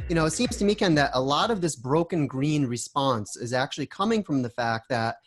You know, it seems to me, Ken, that a lot of this broken green response is actually coming from the fact that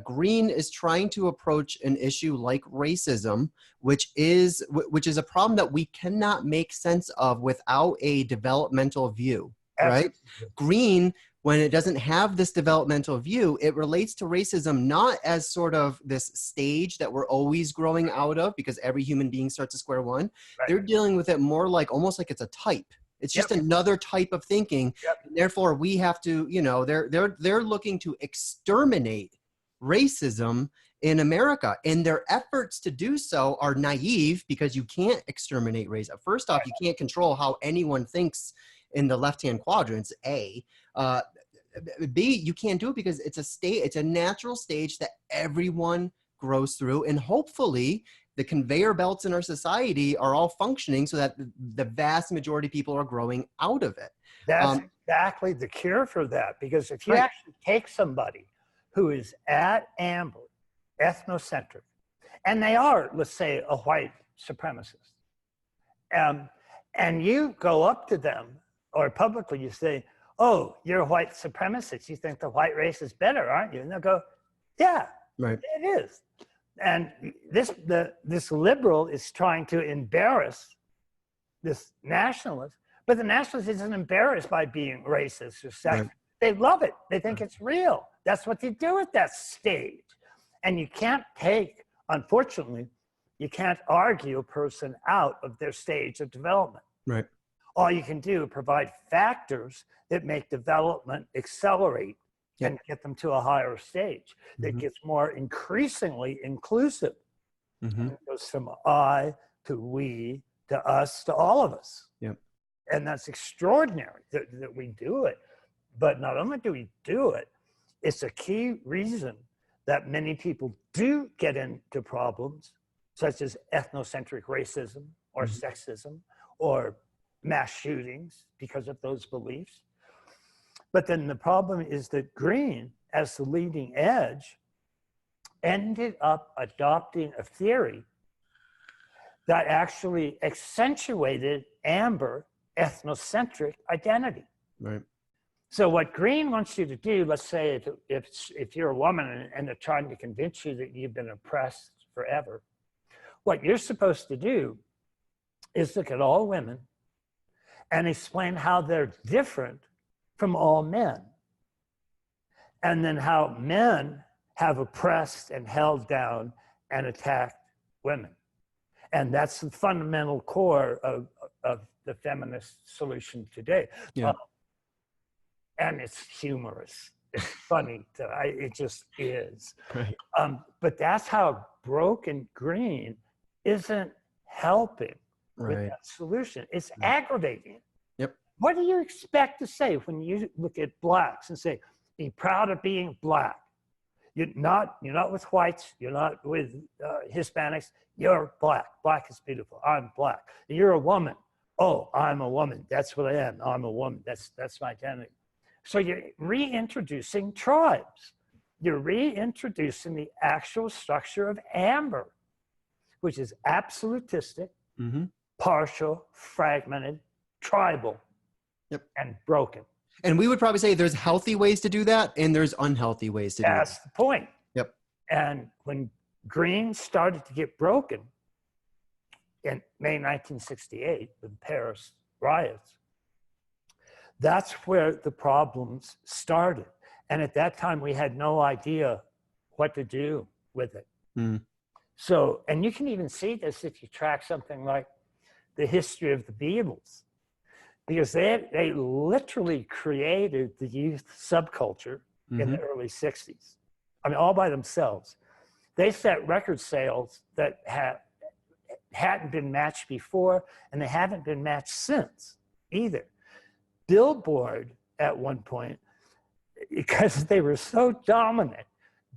green is trying to approach an issue like racism, which is a problem that we cannot make sense of without a developmental view, right? Absolutely. Green, when it doesn't have this developmental view, it relates to racism not as sort of this stage that we're always growing out of because every human being starts at square one. Right. They're dealing with it more like almost like it's a type. It's just another type of thinking. And therefore, we have to, you know, they're looking to exterminate racism in America. And their efforts to do so are naive because you can't exterminate race. First off, you can't control how anyone thinks in the left-hand quadrants, A. B, you can't do it because it's a natural stage that everyone grows through. And hopefully the conveyor belts in our society are all functioning so that the vast majority of people are growing out of it. That's exactly the cure for that. Because if you actually take somebody who is at amber, ethnocentric, and they are, let's say, a white supremacist, and you go up to them or publicly you say, oh, you're a white supremacist. You think the white race is better, aren't you? And they'll go, yeah, it is. And this liberal is trying to embarrass this nationalist, but the nationalist isn't embarrassed by being racist or sexist. They love it. They think it's real. That's what they do at that stage. And you can't take, unfortunately, you can't argue a person out of their stage of development. Right. All you can do is provide factors that make development accelerate and get them to a higher stage that gets more increasingly inclusive. It goes from I to we to us to all of us. And that's extraordinary that we do it. But not only do we do it, it's a key reason that many people do get into problems such as ethnocentric racism or sexism or mass shootings because of those beliefs. But then the problem is that green, as the leading edge, ended up adopting a theory that actually accentuated amber ethnocentric identity. Right. So what green wants you to do, let's say if you're a woman and they're trying to convince you that you've been oppressed forever, what you're supposed to do is look at all women and explain how they're different from all men. And then how men have oppressed and held down and attacked women. And that's the fundamental core of the feminist solution today. And it's humorous. It's funny. It just is. Right. But that's how broken green isn't helping with that solution. It's aggravating. What do you expect to say when you look at blacks and say, be proud of being black? You're not with whites, you're not with Hispanics, you're black. Black is beautiful, I'm black. You're a woman. Oh, I'm a woman, that's what I am, I'm a woman, that's my identity. So you're reintroducing tribes. You're reintroducing the actual structure of amber, which is absolutistic, partial, fragmented, tribal, and broken. And we would probably say there's healthy ways to do that and there's unhealthy ways to do that. That's the point. And when green started to get broken in May 1968, the Paris riots, that's where the problems started. And at that time, we had no idea what to do with it. So, and you can even see this if you track something like the history of the Beatles, because they literally created the youth subculture in the early 60s. I mean, all by themselves. They set record sales that hadn't been matched before, and they haven't been matched since either. Billboard, at one point, because they were so dominant,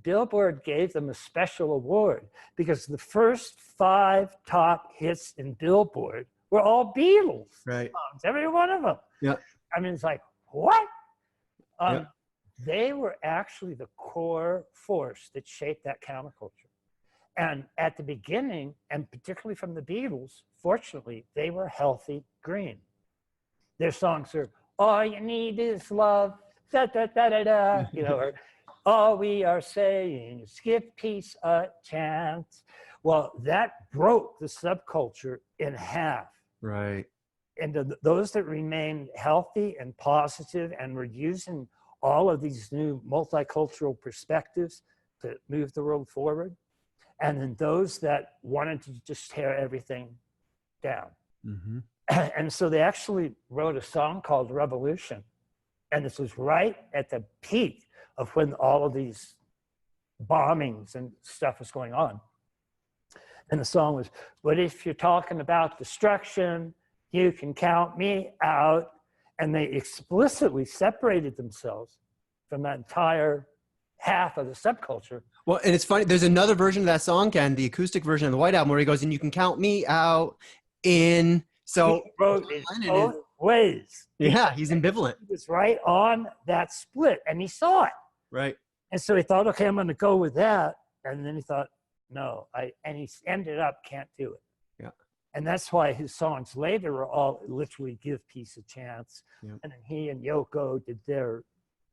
Billboard gave them a special award because the first 5 top hits in Billboard were all Beatles songs, every one of them. I mean, it's like, what? They were actually the core force that shaped that counterculture. And at the beginning, and particularly from the Beatles, fortunately, they were healthy green. Their songs are all you need is love, da, da, da, da, da, you know, or all we are saying is give peace a chance. Well, that broke the subculture in half. Right. And those that remained healthy and positive and were using all of these new multicultural perspectives to move the world forward, and then those that wanted to just tear everything down. Mm-hmm. And so they actually wrote a song called Revolution. And this was right at the peak of when all of these bombings and stuff was going on. And the song was, "But if you're talking about destruction, you can count me out." And they explicitly separated themselves from that entire half of the subculture. Well, and it's funny, there's another version of that song, Ken, the acoustic version of the White Album, where he goes, and you can count me out in, so. He wrote it both ways. Yeah, he's ambivalent. He was right on that split, and he saw it. Right. And so he thought, okay, I'm going to go with that. And then he thought, no, and he ended up can't do it. Yeah. And that's why his songs later were all literally give peace a chance. Yeah. And then he and Yoko did their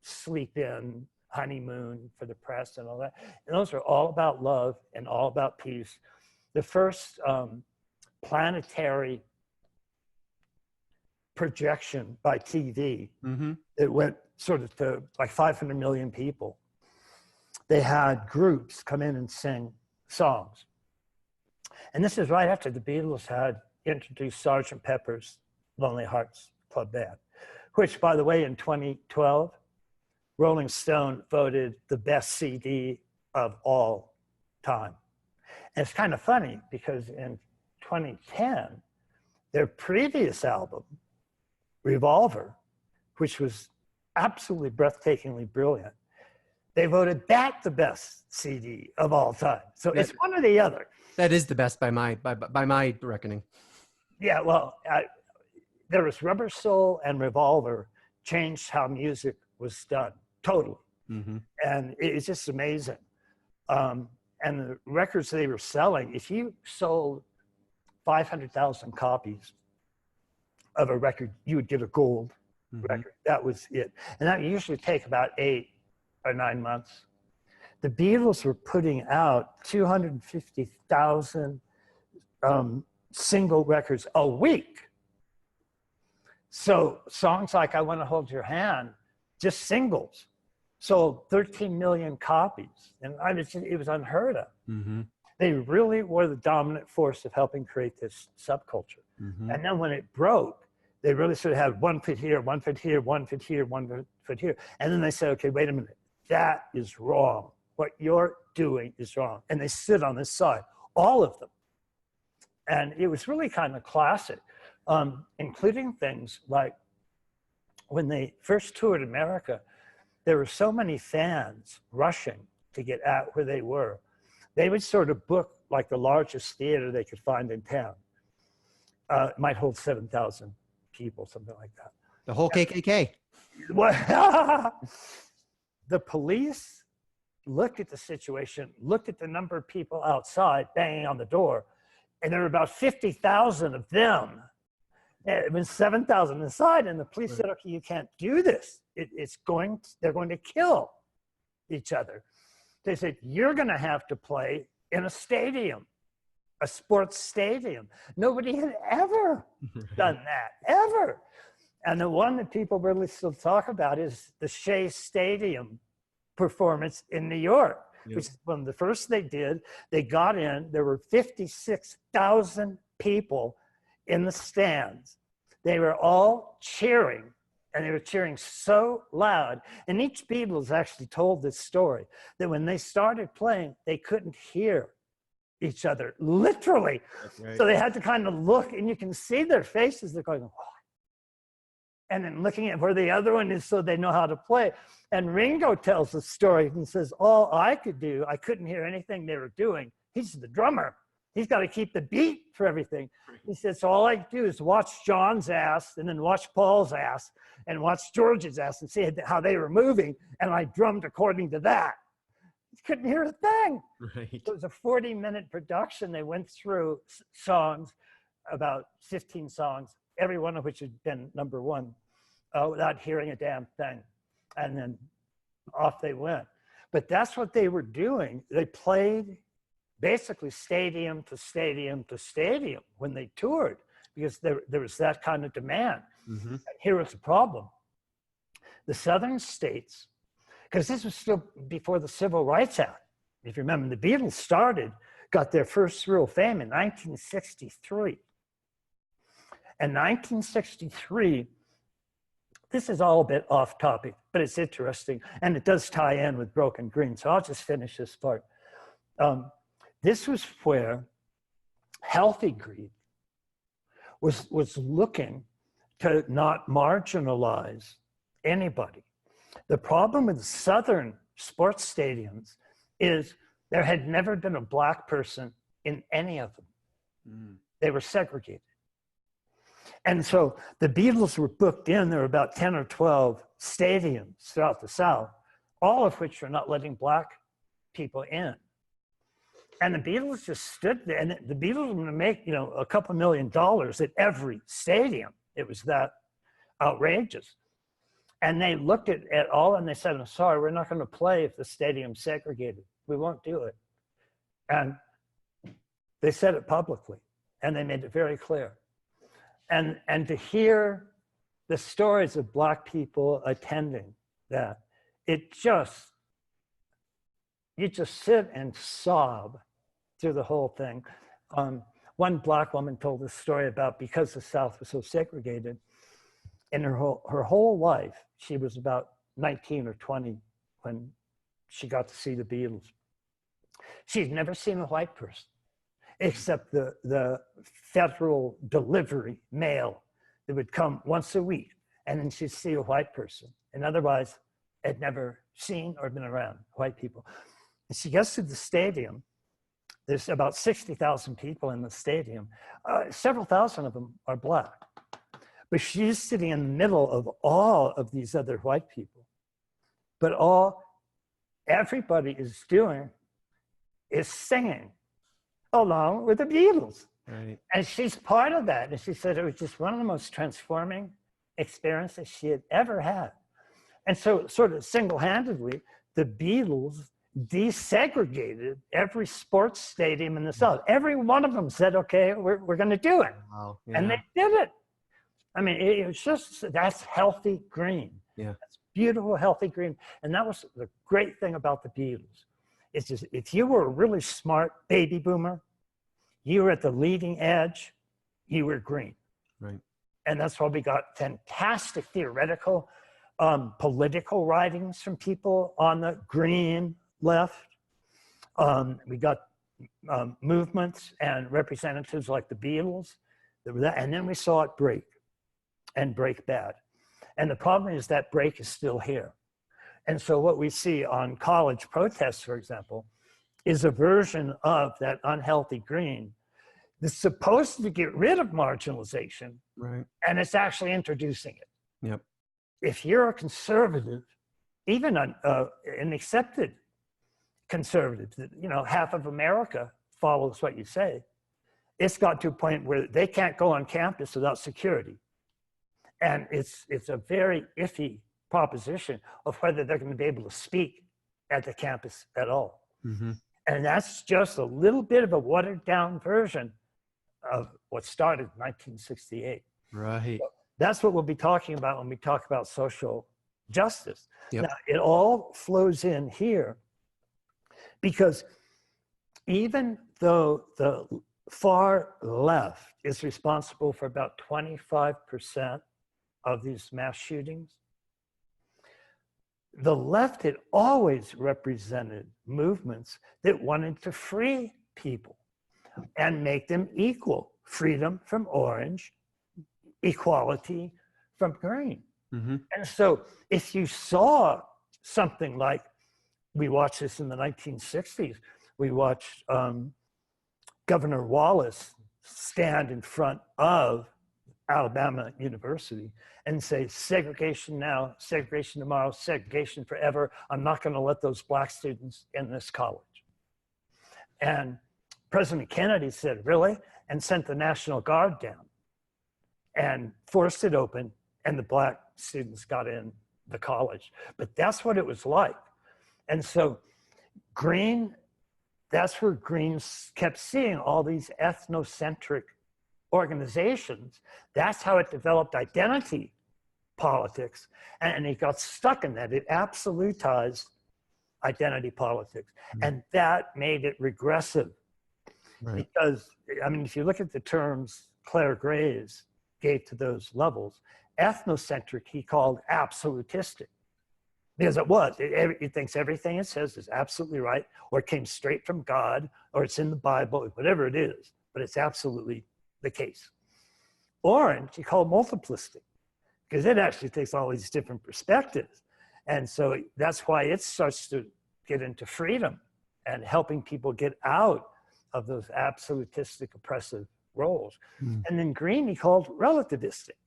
sleep in honeymoon for the press and all that. And those are all about love and all about peace. The first planetary projection by TV, Mm-hmm. it went sort of to like 500 million people. They had groups come in and sing songs. And this is right after the Beatles had introduced Sgt. Pepper's Lonely Hearts Club Band, which, by the way, in 2012, Rolling Stone voted the best CD of all time. And it's kind of funny because in 2010, their previous album, Revolver, which was absolutely breathtakingly brilliant, they voted that the best CD of all time. So it's one or the other. That is the best by my reckoning. Yeah, well, there was Rubber Soul and Revolver changed how music was done, totally. Mm-hmm. And it's just amazing. And the records they were selling, if you sold 500,000 copies of a record, you would get a gold record. That was it. And that usually take about 8 or 9 months. The Beatles were putting out 250,000 single records a week. So songs like I Want to Hold Your Hand, just singles, sold 13 million copies. And it was unheard of. Mm-hmm. They really were the dominant force of helping create this subculture. Mm-hmm. And then when it broke, they really sort of had one foot here, one foot here, one foot here, one foot here. And then they said, okay, wait a minute, that is wrong. What you're doing is wrong. And they stood on this side, all of them. And it was really kind of classic, including things like when they first toured America, there were so many fans rushing to get out where they were. They would sort of book like the largest theater they could find in town. It might hold 7,000 people, something like that. The whole KKK. The police looked at the situation, looked at the number of people outside banging on the door, and there were about 50,000 of them. It was 7,000 inside, and the police said, okay, you can't do this. They're going to kill each other. They said, you're going to have to play in a stadium, a sports stadium. Nobody had ever done that, ever. And the one that people really still talk about is the Shea Stadium performance in New York, which is one of the first they did. They got in, there were 56,000 people in the stands. They were all cheering, and they were cheering so loud. And each Beatles actually told this story, that when they started playing, they couldn't hear each other, literally. Right. So they had to kind of look, and you can see their faces. They're going, what? And then looking at where the other one is so they know how to play. And Ringo tells the story and says, all I could do, I couldn't hear anything they were doing. He's the drummer. He's got to keep the beat for everything. He said, so all I do is watch John's ass and then watch Paul's ass and watch George's ass and see how they were moving. And I drummed according to that. He couldn't hear a thing. Right. It was a 40-minute production. They went through songs, about 15 songs, every one of which had been #1 without hearing a damn thing. And then off they went. But that's what they were doing. They played basically stadium to stadium to stadium when they toured, because there was that kind of demand. Mm-hmm. And here was the problem. The southern states, because this was still before the Civil Rights Act. If you remember, the Beatles got their first real fame in 1963. And 1963, this is all a bit off topic, but it's interesting, and it does tie in with Broken Green, so I'll just finish this part. This was where Healthy Green was looking to not marginalize anybody. The problem with southern sports stadiums is there had never been a black person in any of them. Mm. They were segregated. And so the Beatles were booked in. There were about 10 or 12 stadiums throughout the South, all of which are not letting black people in. And the Beatles just stood there, and the Beatles were going to make, a couple $1 million at every stadium. It was that outrageous. And they looked at all and they said, I'm sorry, we're not going to play if the stadium's segregated. We won't do it. And they said it publicly, and they made it very clear. And to hear the stories of black people attending that, you just sit and sob through the whole thing. One black woman told this story about, because the South was so segregated, in her whole life, she was about 19 or 20 when she got to see the Beatles. She'd never seen a white person, except the federal delivery mail that would come once a week, and then she'd see a white person. And otherwise, had never seen or been around white people. And she gets to the stadium. There's about 60,000 people in the stadium. Several thousand of them are black. But she's sitting in the middle of all of these other white people. But everybody is doing is singing along with the Beatles. Right. And she's part of that. And she said it was just one of the most transforming experiences she had ever had. And so sort of single-handedly, the Beatles desegregated every sports stadium in the South. Every one of them said, okay, we're going to do it. Wow. Yeah. And they did it. I mean, it was just, that's healthy green. Yeah. That's beautiful, healthy green. And that was the great thing about the Beatles. It's just, if you were a really smart baby boomer, you were at the leading edge, you were green. Right. And that's why we got fantastic theoretical, political writings from people on the green left. We got movements and representatives like the Beatles, and then we saw it break and break bad. And the problem is that break is still here. And so what we see on college protests, for example, is a version of that unhealthy green that's supposed to get rid of marginalization, right? And it's actually introducing it. Yep. If you're a conservative, even an accepted conservative, half of America follows what you say, it's got to a point where they can't go on campus without security. And it's a very iffy proposition of whether they're going to be able to speak at the campus at all. Mm-hmm. And that's just a little bit of a watered down version of what started in 1968. Right. So that's what we'll be talking about when we talk about social justice. Yep. Now, it all flows in here because even though the far left is responsible for about 25% of these mass shootings, the left had always represented movements that wanted to free people and make them equal. Freedom from orange, equality from green. Mm-hmm. And so if you saw something like, we watched this in the 1960s, we watched Governor Wallace stand in front of Alabama University and say, segregation now, segregation tomorrow, segregation forever. I'm not going to let those black students in this college. And President Kennedy said, really? And sent the National Guard down and forced it open, and the black students got in the college. But that's what it was like. And so Green, that's where Green kept seeing all these ethnocentric organizations. That's how it developed identity politics. And it got stuck in that. It absolutized identity politics. And that made it regressive. Right. Because, I mean, if you look at the terms Claire Graves gave to those levels, ethnocentric he called absolutistic. Because it was. It thinks everything it says is absolutely right, or it came straight from God, or it's in the Bible, whatever it is, but it's absolutely the case. Orange, he called multiplistic, because it actually takes all these different perspectives. And so that's why it starts to get into freedom and helping people get out of those absolutistic oppressive roles. And then Green, he called relativistic,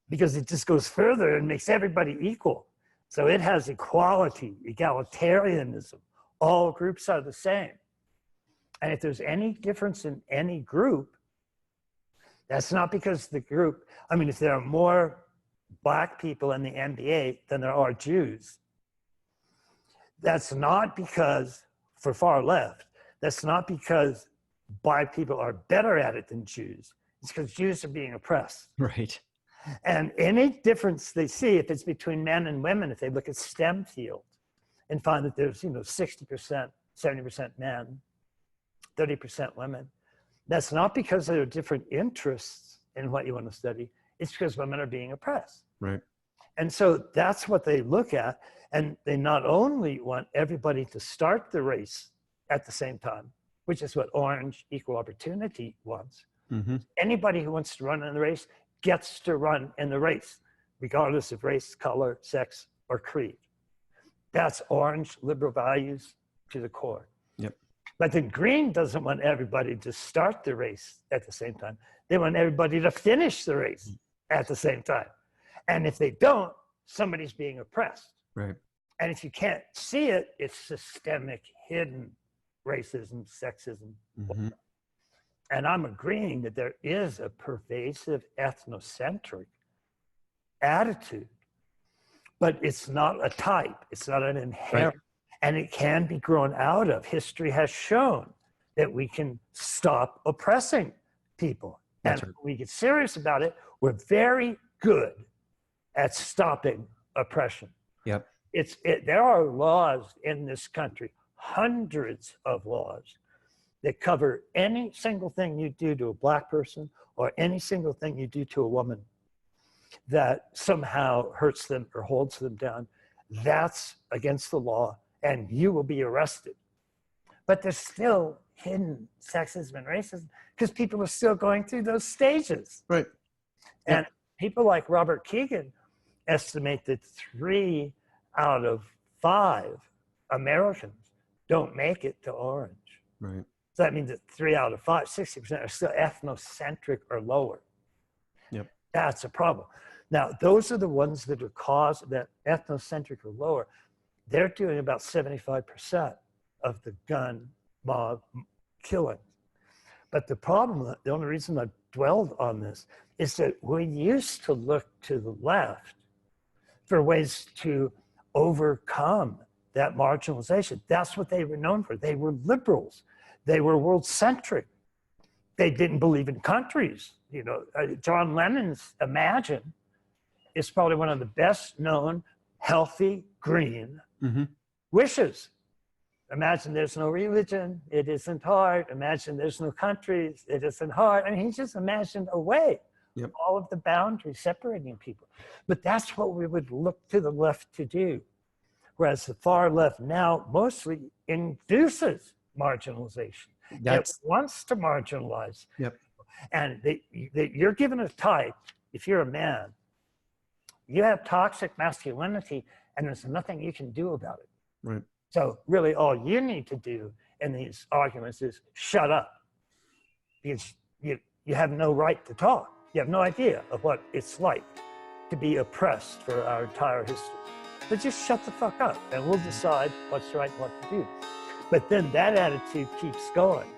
because it just goes further and makes everybody equal. So it has equality, egalitarianism. All groups are the same. And if there's any difference in any group, that's not because the group, I mean, if there are more Black people in the NBA than there are Jews, that's not because, for far left, that's not because Black people are better at it than Jews. It's because Jews are being oppressed. Right. And any difference they see, if it's between men and women, if they look at STEM fields and find that there's, 60%, 70% men, 30% women, that's not because there are different interests in what you want to study. It's because women are being oppressed. Right. And so that's what they look at. And they not only want everybody to start the race at the same time, which is what Orange Equal Opportunity wants. Anybody who wants to run in the race gets to run in the race, regardless of race, color, sex, or creed. That's Orange liberal values to the core. Yep. But then Green doesn't want everybody to start the race at the same time. They want everybody to finish the race at the same time. And if they don't, somebody's being oppressed. Right. And if you can't see it, it's systemic, hidden racism, sexism. And I'm agreeing that there is a pervasive ethnocentric attitude, but it's not a type. It's not an inherent, and it can be grown out of. History has shown that we can stop oppressing people. And when we get serious about it, we're very good at stopping oppression. Yep. There are laws in this country, hundreds of laws, that cover any single thing you do to a Black person or any single thing you do to a woman that somehow hurts them or holds them down. That's against the law, and you will be arrested. But there's still hidden sexism and racism because people are still going through those stages. Right. And people like Robert Keegan estimate that 3 out of 5 Americans don't make it to Orange. Right. So that means that 3 out of 5, 60% are still ethnocentric or lower. Yep. That's a problem. Now, those are the ones that are that ethnocentric or lower. They're doing about 75% of the gun mob killings. But the problem, the only reason I dwelled on this, is that we used to look to the left for ways to overcome that marginalization. That's what they were known for. They were liberals. They were world-centric. They didn't believe in countries. John Lennon's Imagine is probably one of the best known healthy green wishes. Imagine there's no religion, it isn't hard. Imagine there's no countries, it isn't hard. I mean, he just imagined a way, all of the boundaries separating people. But that's what we would look to the left to do. Whereas the far left now mostly induces marginalization. It wants to marginalize. And you're given a type, if you're a man, you have toxic masculinity and there's nothing you can do about it. Right. So really all you need to do in these arguments is shut up. Because you have no right to talk. You have no idea of what it's like to be oppressed for our entire history. So just shut the fuck up and we'll decide what's right and what to do. But then that attitude keeps going.